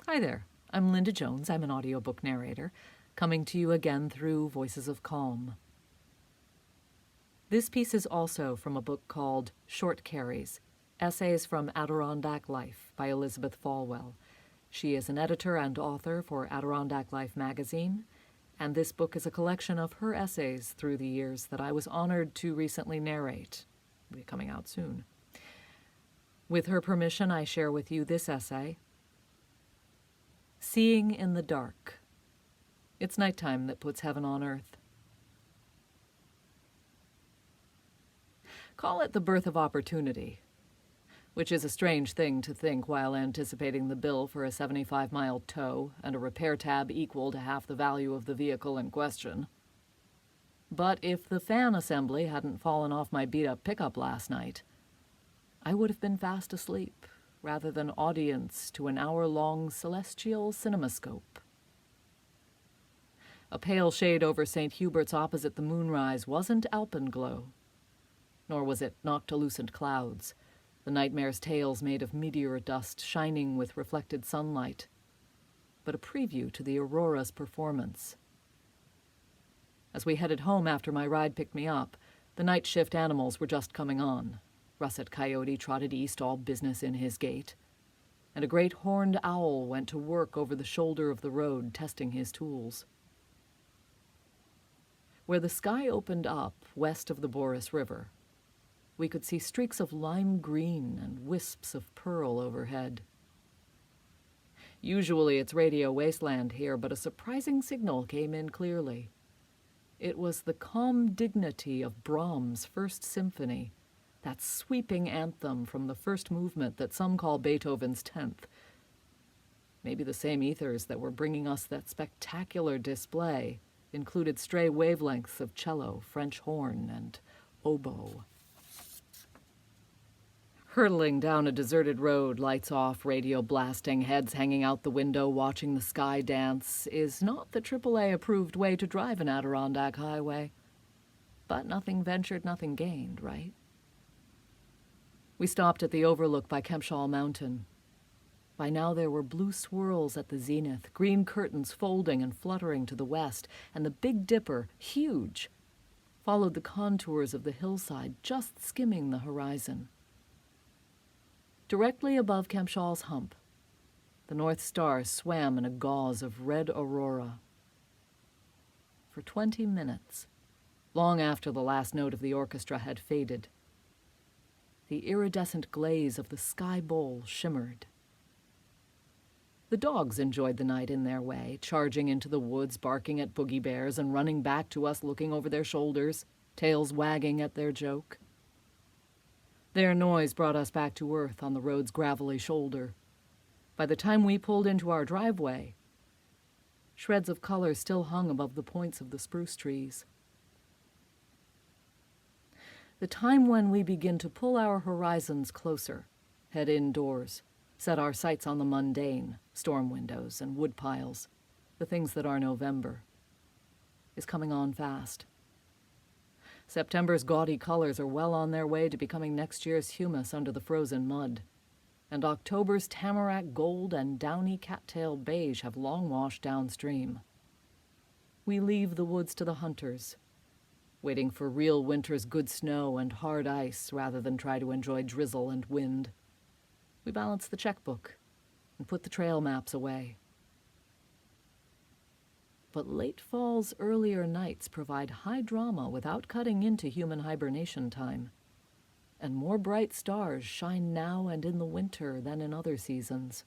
Hi there, I'm Linda Jones. I'm an audiobook narrator, coming to you again through Voices of Calm. This piece is also from a book called Short Carries, Essays from Adirondack Life by Elizabeth Folwell. She is an editor and author for Adirondack Life magazine, and this book is a collection of her essays through the years that I was honored to recently narrate. It'll be coming out soon. With her permission, I share with you this essay, Seeing in the Dark. It's nighttime that puts heaven on earth. Call it the birth of opportunity, which is a strange thing to think while anticipating the bill for a 75-mile tow and a repair tab equal to half the value of the vehicle in question. But if the fan assembly hadn't fallen off my beat-up pickup last night, I would have been fast asleep, rather than audience to an hour-long celestial cinemascope. A pale shade over St. Hubert's opposite the moonrise wasn't alpenglow, nor was it noctilucent clouds, the nightmare's tails made of meteor dust shining with reflected sunlight, but a preview to the aurora's performance. As we headed home after my ride picked me up, the night shift animals were just coming on. Russet Coyote trotted east, all business in his gait, and a great horned owl went to work over the shoulder of the road, testing his tools. Where the sky opened up west of the Boris River, we could see streaks of lime green and wisps of pearl overhead. Usually it's radio wasteland here, but a surprising signal came in clearly. It was the calm dignity of Brahms' First Symphony, that sweeping anthem from the first movement that some call Beethoven's 10th. Maybe the same ethers that were bringing us that spectacular display included stray wavelengths of cello, French horn, and oboe. Hurtling down a deserted road, lights off, radio blasting, heads hanging out the window watching the sky dance, is not the AAA-approved way to drive an Adirondack highway. But nothing ventured, nothing gained, right? We stopped at the overlook by Kempshall Mountain. By now there were blue swirls at the zenith, green curtains folding and fluttering to the west, and the Big Dipper, huge, followed the contours of the hillside, just skimming the horizon. Directly above Kempshall's hump, the North Star swam in a gauze of red aurora. For 20 minutes, long after the last note of the orchestra had faded, the iridescent glaze of the sky bowl shimmered. The dogs enjoyed the night in their way, charging into the woods, barking at boogie bears, and running back to us looking over their shoulders, tails wagging at their joke. Their noise brought us back to earth on the road's gravelly shoulder. By the time we pulled into our driveway, shreds of color still hung above the points of the spruce trees. The time when we begin to pull our horizons closer, head indoors, set our sights on the mundane, storm windows and wood piles, the things that are November, is coming on fast. September's gaudy colors are well on their way to becoming next year's humus under the frozen mud, and October's tamarack gold and downy cattail beige have long washed downstream. We leave the woods to the hunters, waiting for real winter's good snow and hard ice rather than try to enjoy drizzle and wind. We balance the checkbook and put the trail maps away. But late fall's earlier nights provide high drama without cutting into human hibernation time, and more bright stars shine now and in the winter than in other seasons.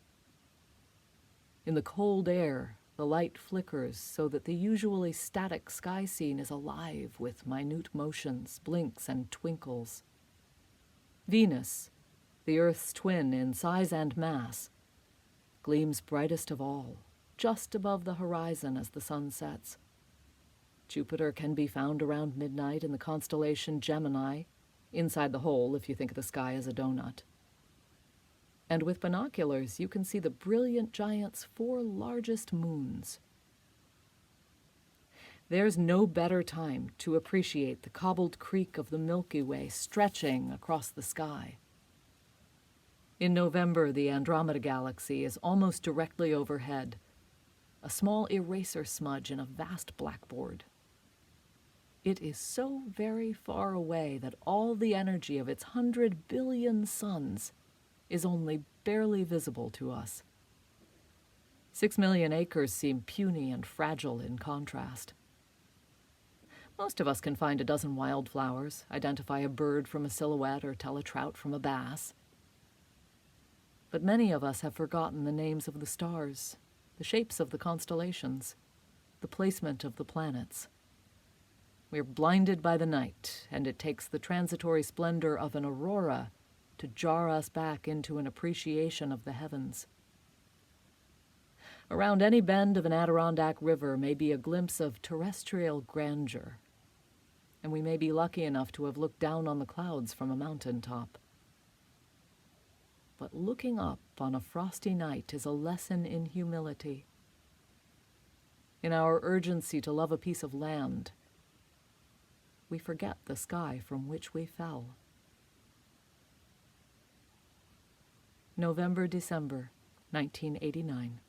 In the cold air, the light flickers so that the usually static sky scene is alive with minute motions, blinks, and twinkles. Venus, the Earth's twin in size and mass, gleams brightest of all, just above the horizon as the sun sets. Jupiter can be found around midnight in the constellation Gemini, inside the hole if you think of the sky as a donut. And with binoculars, you can see the brilliant giant's 4 largest moons. There's no better time to appreciate the cobbled creek of the Milky Way stretching across the sky. In November, the Andromeda Galaxy is almost directly overhead, a small eraser smudge in a vast blackboard. It is so very far away that all the energy of its 100 billion suns is only barely visible to us. 6 million acres seem puny and fragile in contrast. Most of us can find a dozen wildflowers, identify a bird from a silhouette, or tell a trout from a bass. But many of us have forgotten the names of the stars, the shapes of the constellations, the placement of the planets. We're blinded by the night, and it takes the transitory splendor of an aurora to jar us back into an appreciation of the heavens. Around any bend of an Adirondack river may be a glimpse of terrestrial grandeur, and we may be lucky enough to have looked down on the clouds from a mountaintop. But looking up on a frosty night is a lesson in humility. In our urgency to love a piece of land, we forget the sky from which we fell. November, December, 1989.